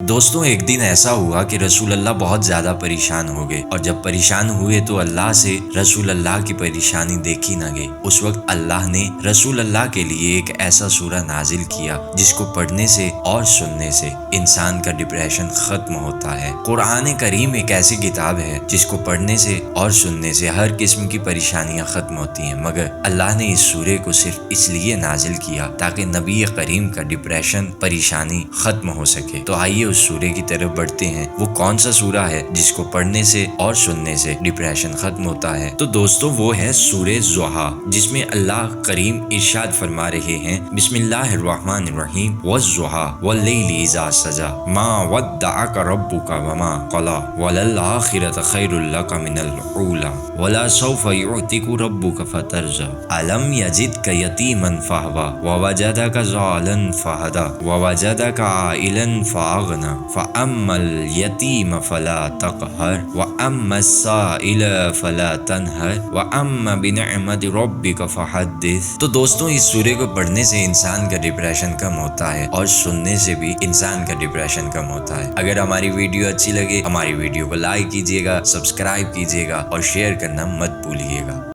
دوستوں ایک دن ایسا ہوا کہ رسول اللہ بہت زیادہ پریشان ہو گئے، اور جب پریشان ہوئے تو اللہ سے رسول اللہ کی پریشانی دیکھی نہ گئی۔ اس وقت اللہ نے رسول اللہ کے لیے ایک ایسا سورہ نازل کیا جس کو پڑھنے سے اور سننے سے انسان کا ڈپریشن ختم ہوتا ہے۔ قرآن کریم ایک ایسی کتاب ہے جس کو پڑھنے سے اور سننے سے ہر قسم کی پریشانیاں ختم ہوتی ہیں، مگر اللہ نے اس سورے کو صرف اس لیے نازل کیا تاکہ نبی کریم کا ڈپریشن پریشانی ختم ہو سکے۔ تو آئیے اس سورے کی طرف بڑھتے ہیں۔ وہ کون سا سورہ ہے جس کو پڑھنے سے اور سننے سے ڈپریشن ختم ہوتا ہے؟ تو دوستو وہ ہے سورہ ضحیٰ، جس میں اللہ کریم ارشاد فرما رہے ہیں، بسم اللہ الرحمن الرحیم، والضحیٰ واللیل اذا سجی ما ودعک ربک وما قلی وللآخرۃ خیر لک من الاولی ولسوف یعطیک ربک فترضی الم یجدک یتیما فآوی ووجدک ضالا فہدی ووجدک عائلا فأغنی فأما الیتیم فلا تقہر وأما السائل فلا تنہر وأما بنعمت ربک فحدث۔ تو دوستوں اس سورے کو پڑھنے سے انسان کا ڈپریشن کم ہوتا ہے اور سننے سے بھی انسان کا ڈپریشن کم ہوتا ہے۔ اگر ہماری ویڈیو اچھی لگے ہماری ویڈیو کو لائک کیجیے گا، سبسکرائب کیجیے گا اور شیئر کرنا مت بھولیے گا۔